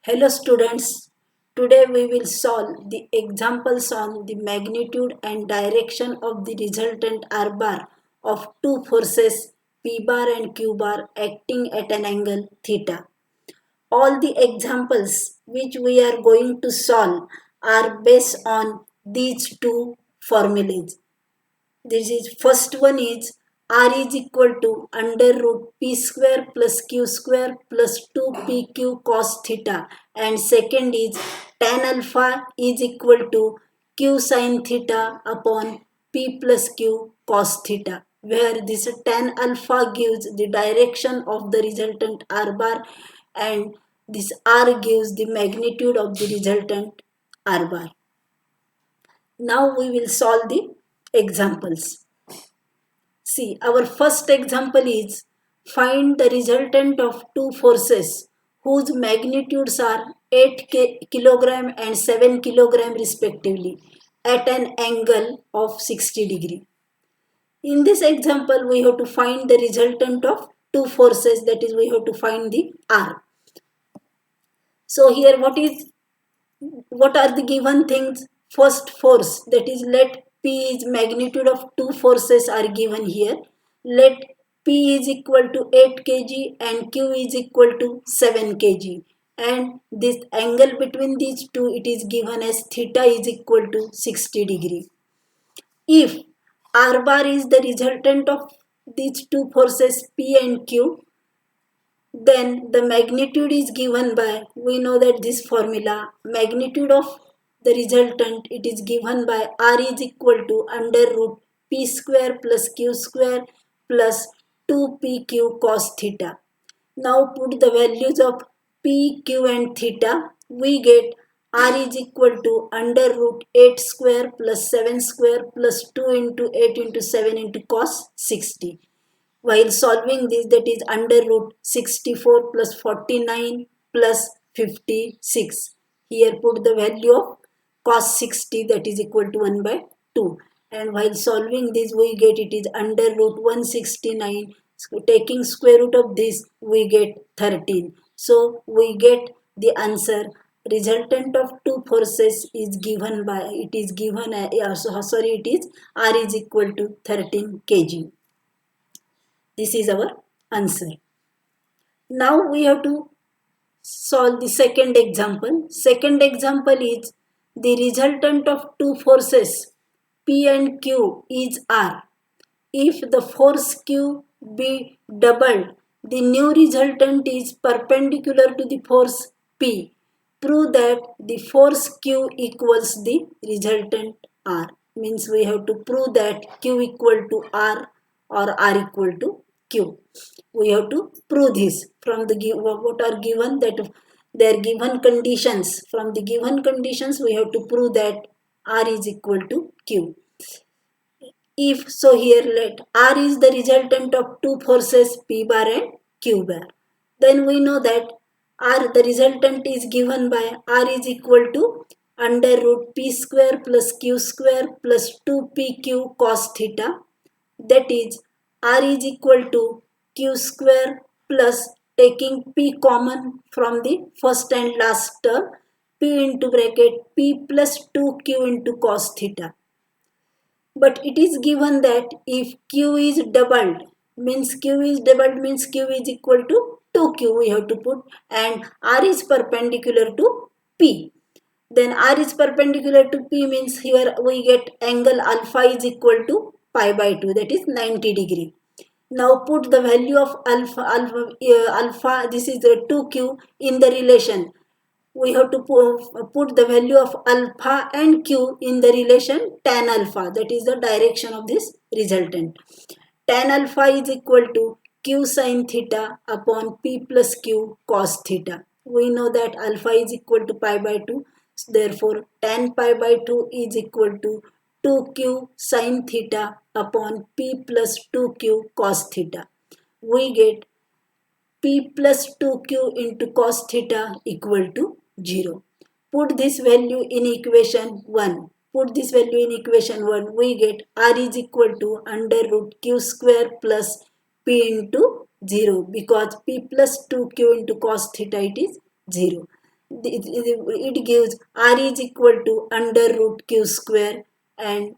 Hello students, today we will solve the examples on the magnitude and direction of the resultant R bar of two forces P bar and Q bar acting at an angle theta. All the examples which we are going to solve are based on these two formulas. This is first one is R is equal to under root P square plus Q square plus 2PQ cos theta, and second is tan alpha is equal to Q sin theta upon P plus Q cos theta, where this tan alpha gives the direction of the resultant R bar and this R gives the magnitude of the resultant R bar. Now we will solve the examples. See, our first example is find the resultant of two forces whose magnitudes are 8 kg and 7 kg respectively at an angle of 60 degree. In this example, we have to find the resultant of two forces, that is, we have to find the R. So here what are the given things? First force, that is, let P is magnitude of two forces are given here. Let P is equal to 8 kg and Q is equal to 7 kg. And this angle between these two, it is given as theta is equal to 60 degree. If R bar is the resultant of these two forces P and Q, then the magnitude is given by, we know that this formula, magnitude of the resultant, it is given by R is equal to under root P square plus Q square plus 2PQ cos theta. Now put the values of P, Q and theta. We get R is equal to under root 8 square plus 7 square plus 2 into 8 into 7 into cos 60. While solving this, that is under root 64 plus 49 plus 56. Here put the value of cos 60, that is equal to 1 by 2. And while solving this, we get it is under root 169. So taking square root of this, we get 13. So we get the answer. Resultant of two forces is given by, it is given, it is R is equal to 13 kg. This is our answer. Now we have to solve the second example. Second example is the resultant of two forces P and Q is R. If the force Q be doubled, the new resultant is perpendicular to the force P. Prove that the force Q equals the resultant R. Means we have to prove that Q equal to R or R equal to Q. We have to prove this from the what are given, that their given conditions. From the given conditions, we have to prove that R is equal to Q. If so, here let R is the resultant of two forces P bar and Q bar. Then we know that R, the resultant is given by R is equal to under root P square plus Q square plus 2PQ cos theta. That is R is equal to Q square plus, taking P common from the first and last term, P into bracket P plus 2Q into cos theta. But it is given that if Q is doubled, means Q is equal to 2Q we have to put, and R is perpendicular to P. Then R is perpendicular to P means here we get angle alpha is equal to pi by 2, that is 90 degree. Now put the value of alpha, this is the 2Q in the relation. We have to put the value of alpha and Q in the relation tan alpha, that is the direction of this resultant. Tan alpha is equal to Q sin theta upon P plus Q cos theta. We know that alpha is equal to pi by 2. Therefore, tan pi by 2 is equal to 2Q sin theta upon P plus 2Q cos theta. We get P plus 2Q into cos theta equal to 0. Put this value in equation 1. Put this value in equation 1. We get R is equal to under root Q square plus P into 0, because P plus 2Q into cos theta, it is 0. it gives r is equal to under root q square, and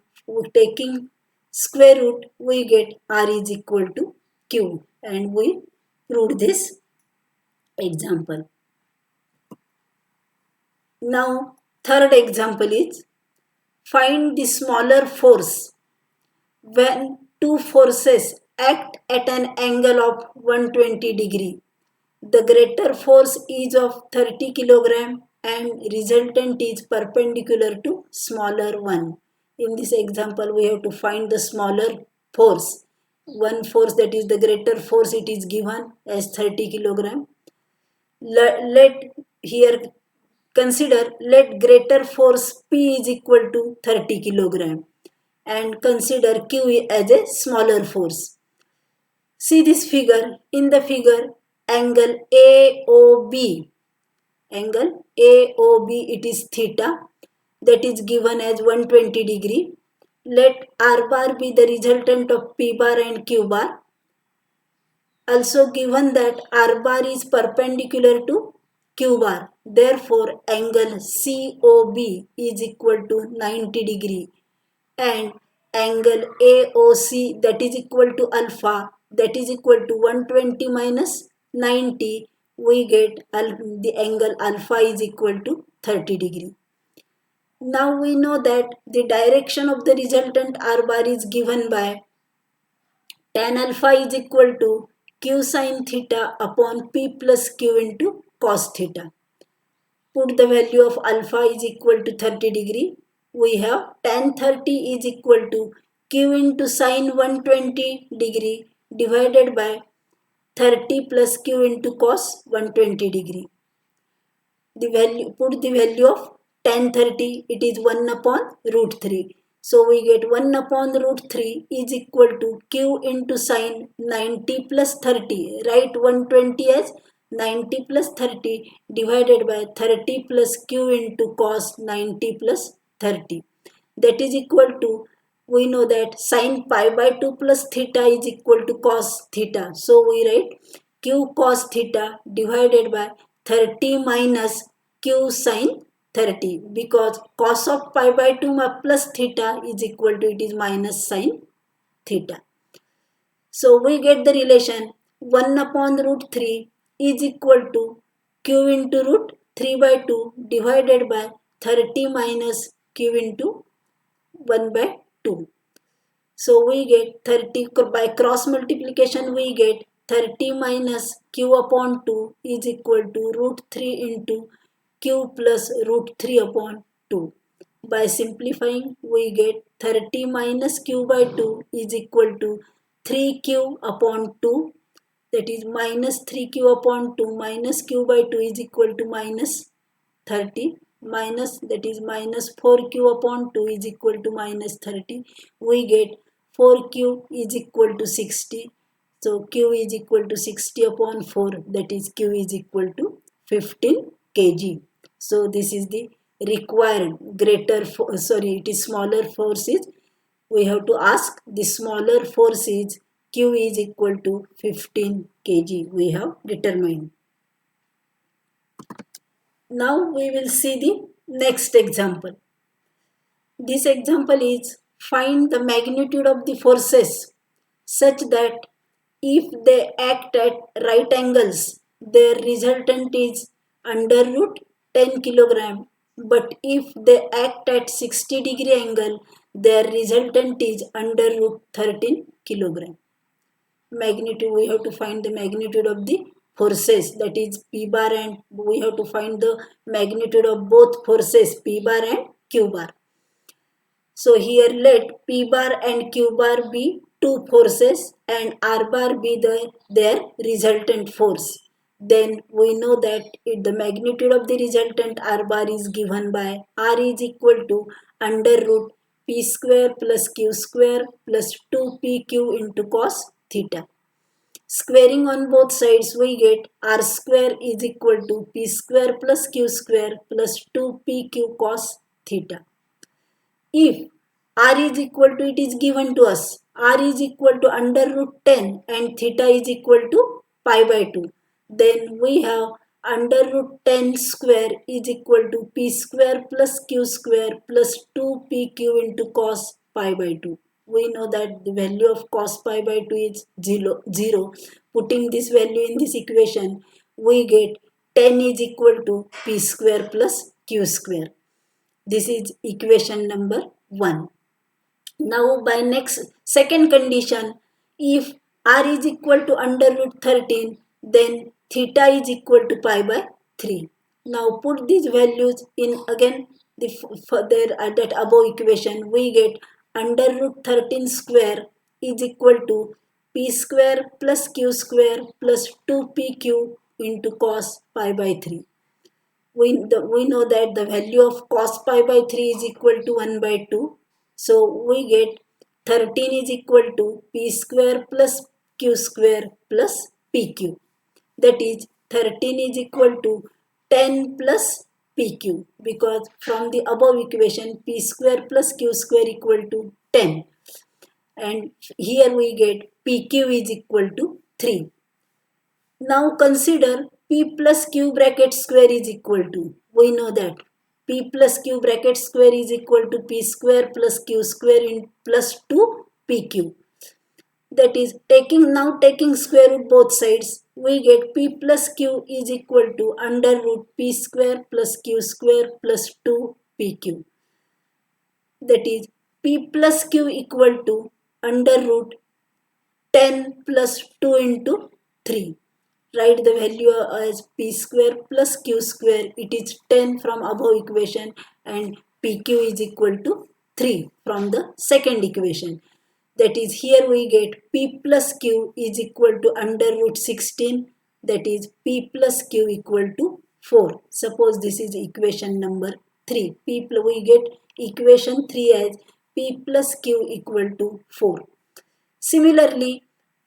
taking square root we get r is equal to q, and we proved this example. Now third example is find the smaller force when two forces act at an angle of 120 degree. The greater force is of 30 kilogram and resultant is perpendicular to smaller one. In this example, we have to find the smaller force. One force, that is the greater force, it is given as 30 kilogram. Let here consider, let greater force P is equal to 30 kilogram and consider Q as a smaller force. See this figure. In the figure, angle AOB, it is theta, that is given as 120 degree. Let R bar be the resultant of P bar and Q bar. Also given that R bar is perpendicular to Q bar. Therefore, angle COB is equal to 90 degree, and angle AOC, that is equal to alpha, that is equal to 120 minus 90, we get the angle alpha is equal to 30 degree. Now we know that the direction of the resultant R bar is given by tan alpha is equal to q sin theta upon p plus q into cos theta. Put the value of alpha is equal to 30 degree. We have tan 30 is equal to q into sin 120 degree divided by 30 plus q into cos 120 degree. Put the value of tan 30, it is 1 upon root 3. So we get 1 upon root 3 is equal to q into sin 90 plus 30. Write 120 as 90 plus 30 divided by 30 plus q into cos 90 plus 30. That is equal to, we know that sin pi by 2 plus theta is equal to cos theta. So we write q cos theta divided by 30 minus q sin 30, because cos of pi by 2 plus theta is equal to, it is minus sin theta. So we get the relation 1 upon root 3 is equal to q into root 3 by 2 divided by 30 minus q into 1 by 2. So we get 30, by cross multiplication we get 30 minus q upon 2 is equal to root 3 into q plus root 3 upon 2. By simplifying, we get 30 minus q by 2 is equal to 3q upon 2, that is minus 3q upon 2 minus q by 2 is equal to minus 30, minus, that is minus 4q upon 2 is equal to minus 30. We get 4q is equal to 60. So q is equal to 60 upon 4, that is q is equal to 15 kg. So this is the required it is smaller forces. We have to ask the smaller force is q is equal to 15 kg. We have determined. Now we will see the next example. This example is find the magnitude of the forces such that if they act at right angles, their resultant is under root 10 kilogram. But if they act at 60 degree angle, their resultant is under root 13 kilogram. Magnitude, we have to find the magnitude of the forces, that is P bar, and we have to find the magnitude of both forces P bar and Q bar. So here let P bar and Q bar be two forces and R bar be their resultant force. Then we know that the magnitude of the resultant R bar is given by R is equal to under root P square plus Q square plus 2PQ into cos theta. Squaring on both sides, we get R square is equal to P square plus Q square plus 2PQ cos theta. If R is equal to, it is given to us, R is equal to under root 10 and theta is equal to pi by 2. Then we have under root 10 square is equal to p square plus q square plus 2pq into cos pi by 2. We know that the value of cos pi by 2 is 0. Putting this value in this equation, we get 10 is equal to p square plus q square. This is equation number 1. Now by second condition, if r is equal to under root 13, then theta is equal to pi by 3. Now put these values in again that above equation. We get under root 13 square is equal to p square plus q square plus 2pq into cos pi by 3. We know that the value of cos pi by 3 is equal to 1 by 2. So we get 13 is equal to p square plus q square plus pq. That is 13 is equal to 10 plus pq, because from the above equation p square plus q square equal to 10. And here we get pq is equal to 3. Now consider p plus q bracket square is equal to, we know that p plus q bracket square is equal to p square plus q square in plus 2pq. That is taking square root both sides, we get p plus q is equal to under root p square plus q square plus 2pq. That is p plus q equal to under root 10 plus 2 into 3. Write the value as p square plus q square. It is 10 from above equation and pq is equal to 3 from the second equation. That is here we get p plus q is equal to under root 16. That is p plus q equal to 4. Suppose this is equation number 3. We get equation 3 as p plus q equal to 4. Similarly,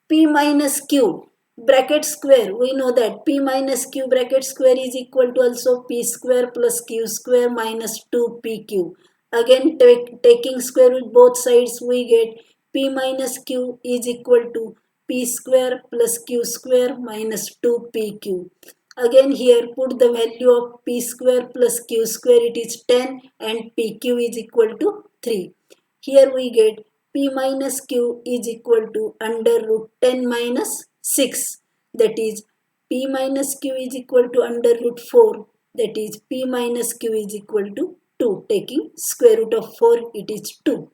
p minus q bracket square, we know that p minus q bracket square is equal to also p square plus q square minus 2pq. Again taking square root both sides, we get p minus q is equal to p square plus q square minus 2pq. Again here put the value of p square plus q square, it is 10 and pq is equal to 3. Here we get p minus q is equal to under root 10 minus 6. That is p minus q is equal to under root 4. That is p minus q is equal to 2. Taking square root of 4, it is 2.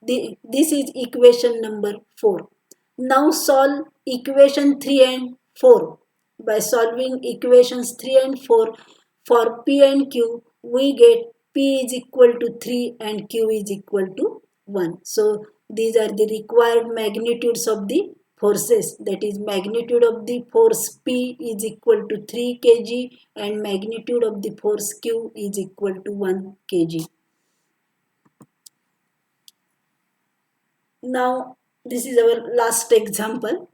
This is equation number 4. Now solve equation 3 and 4. By solving equations 3 and 4 for p and q, we get p is equal to 3 and q is equal to 1. So these are the required magnitudes of the forces. That is magnitude of the force P is equal to 3 kg and magnitude of the force Q is equal to 1 kg. Now this is our last example.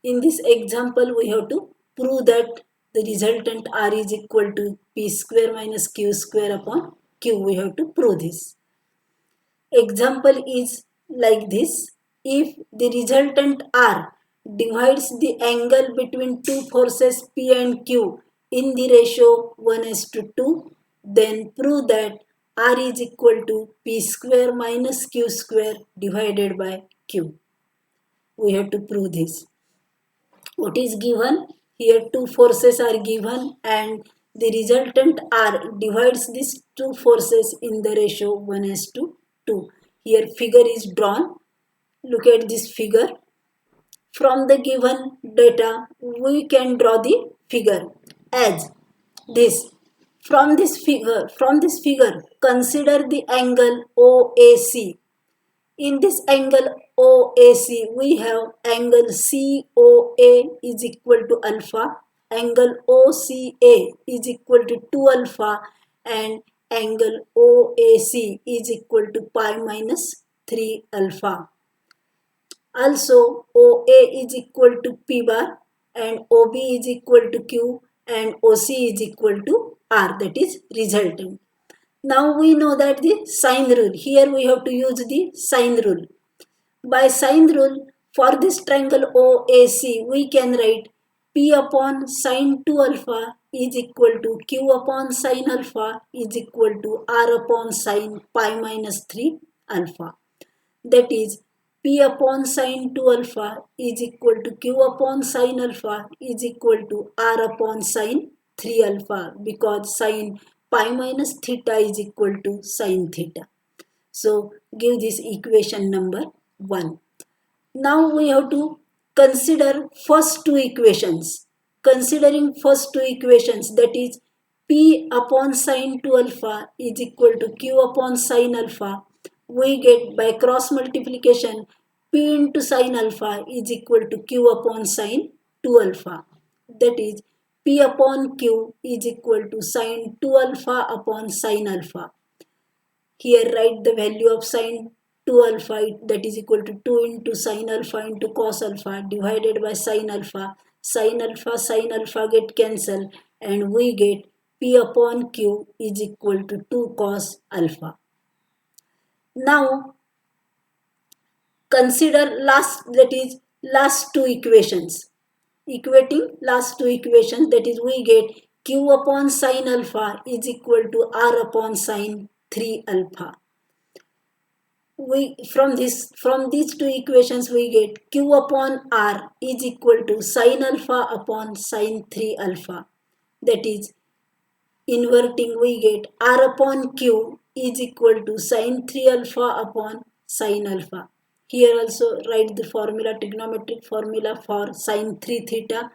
In this example we have to prove that the resultant R is equal to P square minus Q square upon Q. We have to prove this. Example is like this. If the resultant R divides the angle between two forces P and Q in the ratio 1:2, then prove that R is equal to P square minus Q square divided by Q. We have to prove this. What is given? Here two forces are given and the resultant R divides these two forces in the ratio 1:2. Here figure is drawn. Look at this figure. From the given data, we can draw the figure as this. From this figure, consider the angle OAC. In this angle OAC, we have angle COA is equal to alpha, angle OCA is equal to 2 alpha, and angle OAC is equal to pi minus 3 alpha. Also, OA is equal to P bar and OB is equal to Q and OC is equal to R, that is resultant. Now we know that the sine rule. Here we have to use the sine rule. By sine rule, for this triangle OAC, we can write P upon sine 2 alpha is equal to Q upon sine alpha is equal to R upon sine pi minus 3 alpha. That is, P upon sine 2 alpha is equal to Q upon sine alpha is equal to R upon sine 3 alpha, because sine pi minus theta is equal to sine theta. So give this equation number 1. Now we have to consider first two equations. Considering first two equations, that is P upon sine 2 alpha is equal to Q upon sine alpha, we get by cross multiplication P into sine alpha is equal to Q upon sine 2 alpha. That is, P upon Q is equal to sine 2 alpha upon sine alpha. Here write the value of sine 2 alpha, that is equal to 2 into sine alpha into cos alpha divided by sine alpha. Sine alpha get cancelled, and we get P upon Q is equal to 2 cos alpha. Now consider last two equations. Equating last two equations, that is we get Q upon sine alpha is equal to R upon sine 3 alpha. From these two equations we get Q upon R is equal to sine alpha upon sine 3 alpha. That is, inverting we get R upon Q is equal to sine 3 alpha upon sine alpha. Here also write the formula, trigonometric formula for sine 3 theta.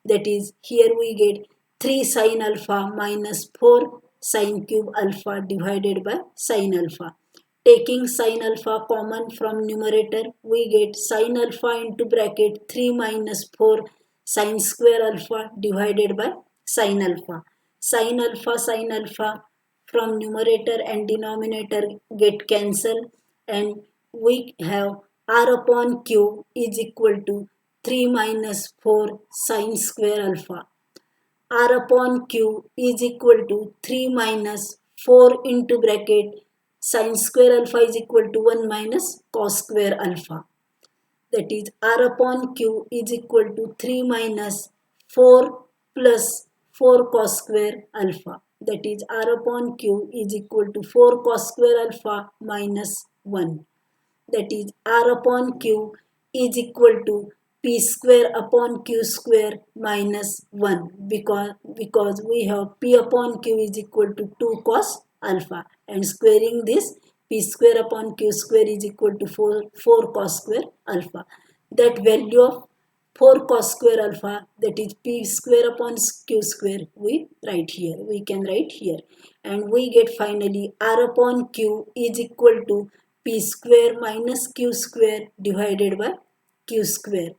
That is, here we get 3 sine alpha minus 4 sine cube alpha divided by sine alpha. Taking sine alpha common from numerator, we get sine alpha into bracket 3 minus 4 sine square alpha divided by sine alpha. Sine alpha from numerator and denominator get cancelled, and we have R upon Q is equal to 3 minus 4 sine square alpha. R upon Q is equal to 3 minus 4 into bracket sine square alpha is equal to 1 minus cos square alpha. That is, R upon Q is equal to 3 minus 4 plus 4 cos square alpha. That is, R upon Q is equal to 4 cos square alpha minus 1. That is, R upon Q is equal to P square upon Q square minus 1, because we have P upon Q is equal to 2 cos alpha, and squaring this, P square upon Q square is equal to 4 cos square alpha. That value of 4 cos square alpha, that is P square upon Q square, we can write here, and we get finally R upon Q is equal to P square minus Q square divided by Q square.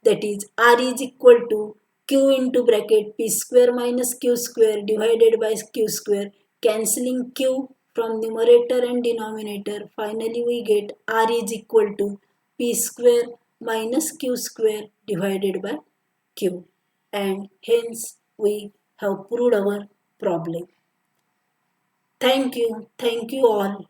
That is, R is equal to Q into bracket P square minus Q square divided by Q square, cancelling Q from numerator and denominator. Finally we get R is equal to P square minus Q square divided by Q, and hence we have proved our problem. Thank you all.